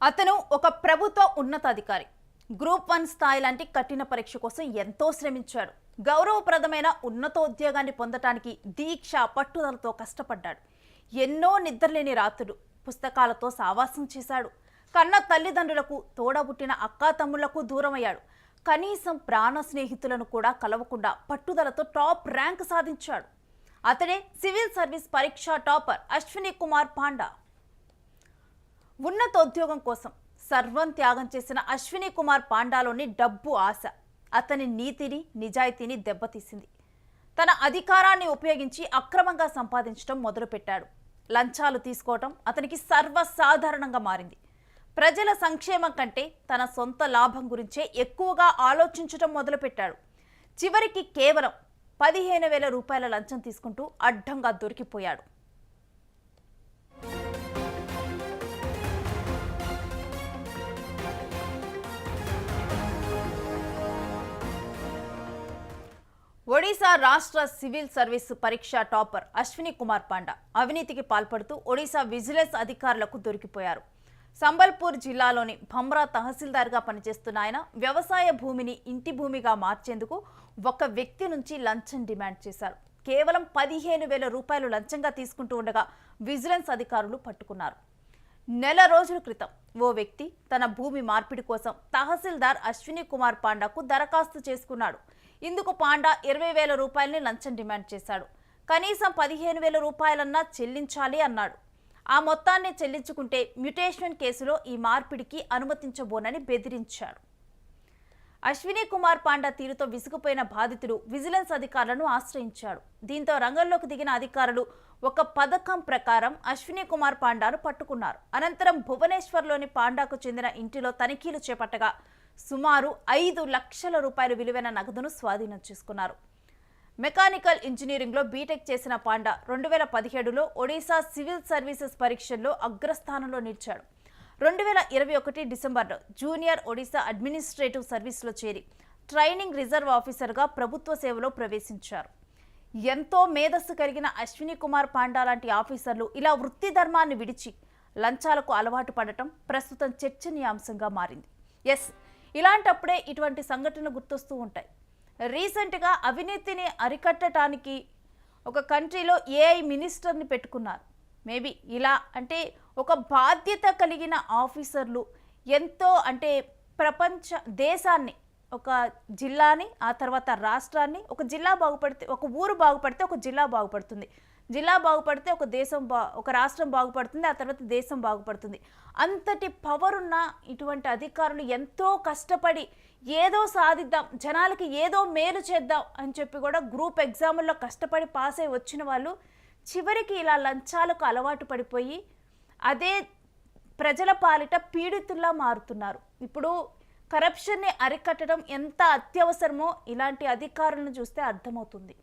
అతను ఒక ప్రభుత్వ ఉన్నతాధికారి. గ్రూప్ 1 స్థాయి లాంటి కఠిన పరీక్ష కోసం ఎంతో శ్రమించాడు. గౌరవప్రదమైన ఉన్నతోద్యోగాన్ని పొందటానికి దీక్ష పట్టుదలతో కష్టపడ్డాడు. ఎన్నో నిద్రలేని రాత్రులు, పుస్తకాలతో సావాసం చేశాడు. కన్న తల్లిదండ్రులకు, తోడబుట్టిన అక్కాతమ్ముళ్లకు దూరమయ్యాడు. కనీసం ప్రాణ స్నేహితులను కూడా కలవకుండా పట్టుదలతో టాప్ ర్యాంక్ సాధించాడు. అతడే సివిల్ సర్వీస్ పరీక్ష టాపర్ అశ్విని కుమార్ పాండా. ఉన్నతోద్యోగం కోసం సర్వం త్యాగం చేసిన అశ్విని కుమార్ పాండాలోని డబ్బు ఆశ అతని నీతిని, నిజాయితీని దెబ్బతీసింది. తన అధికారాన్ని ఉపయోగించి అక్రమంగా సంపాదించడం మొదలుపెట్టాడు. లంచాలు తీసుకోవటం అతనికి సర్వసాధారణంగా మారింది. ప్రజల సంక్షేమం కంటే తన సొంత లాభం గురించే ఎక్కువగా ఆలోచించటం మొదలుపెట్టాడు. చివరికి కేవలం 15,000 రూపాయల లంచం తీసుకుంటూ అడ్డంగా దొరికిపోయాడు. ఒడిశా రాష్ట్ర సివిల్ సర్వీస్ పరీక్ష టాపర్ అశ్విని కుమార్ పాండా అవినీతికి పాల్పడుతూ ఒడిశా విజిలెన్స్ అధికారులకు దొరికిపోయారు. సంబల్పూర్ జిల్లాలోని భమ్రా తహసీల్దార్గా పనిచేస్తున్న ఆయన వ్యవసాయ భూమిని ఇంటి భూమిగా మార్చేందుకు ఒక వ్యక్తి నుంచి లంచం డిమాండ్ చేశారు. కేవలం 15,000 రూపాయలు లంచంగా తీసుకుంటూ ఉండగా విజిలెన్స్ అధికారులు పట్టుకున్నారు. నెల రోజుల క్రితం ఓ వ్యక్తి తన భూమి మార్పిడి కోసం తహసీల్దార్ అశ్విని కుమార్ పాండాకు దరఖాస్తు చేసుకున్నాడు. ఇందుకు పాండా 20,000 రూపాయలని లంచం డిమాండ్ చేశాడు. కనీసం 15,000 రూపాయలన్నా చెల్లించాలి అన్నాడు. ఆ మొత్తాన్ని చెల్లించుకుంటే మ్యుటేషన్ కేసులో ఈ మార్పిడికి అనుమతించబోనని బెదిరించాడు. అశ్విని కుమార్ పాండా తీరుతో విసిగిపోయిన బాధితుడు విజిలెన్స్ అధికారులను ఆశ్రయించాడు. దీంతో రంగంలోకి దిగిన అధికారులు ఒక పథకం ప్రకారం అశ్విని కుమార్ పాండాను పట్టుకున్నారు. అనంతరం భువనేశ్వర్లోని పాండాకు చెందిన ఇంటిలో తనిఖీలు చేపట్టగా సుమారు 5 లక్షల రూపాయలు విలువైన నగదును స్వాధీనం చేసుకున్నారు. మెకానికల్ ఇంజనీరింగ్లో బీటెక్ చేసిన పాండా 2017లో ఒడిశా సివిల్ సర్వీసెస్ పరీక్షల్లో అగ్రస్థానంలో నిలిచాడు. 2021 డిసెంబర్లో జూనియర్ ఒడిశా అడ్మినిస్ట్రేటివ్ సర్వీస్లో చేరి ట్రైనింగ్ రిజర్వ్ ఆఫీసర్గా ప్రభుత్వ సేవలో ప్రవేశించారు. ఎంతో మేధస్సు కలిగిన అశ్విని కుమార్ పాండా లాంటి ఆఫీసర్లు ఇలా వృత్తి ధర్మాన్ని విడిచి లంచాలకు అలవాటు పడటం ప్రస్తుతం చర్చనీయాంశంగా మారింది. ఇలాంటప్పుడే ఇటువంటి సంఘటనలు గుర్తొస్తూ ఉంటాయి. రీసెంట్గా అవినీతిని అరికట్టడానికి ఒక కంట్రీలో ఏఐ మినిస్టర్ని పెట్టుకున్నారు. మేబీ ఇలా అంటే ఒక బాధ్యత కలిగిన ఆఫీసర్లు ఎంతో అంటే దేశాన్ని, ఒక జిల్లాని, ఆ తర్వాత రాష్ట్రాన్ని, ఒక జిల్లా బాగుపడితే ఒక ఊరు బాగుపడితే ఒక జిల్లా బాగుపడుతుంది, జిల్లా బాగుపడితే ఒక రాష్ట్రం బాగుపడుతుంది, ఆ తర్వాత దేశం బాగుపడుతుంది. అంతటి పవర్ ఉన్న ఇటువంటి అధికారులు ఎంతో కష్టపడి ఏదో సాధిద్దాం, జనాలకి ఏదో మేలు చేద్దాం అని చెప్పి కూడా గ్రూప్ ఎగ్జాముల్లో కష్టపడి పాస్ అయి వచ్చిన వాళ్ళు చివరికి ఇలా లంచాలకు అలవాటు పడిపోయి అదే ప్రజల పాలిట పీడితుల్లా మారుతున్నారు. ఇప్పుడు కరప్షన్ని అరికట్టడం ఎంత అత్యవసరమో ఇలాంటి అధికారులను చూస్తే అర్థమవుతుంది.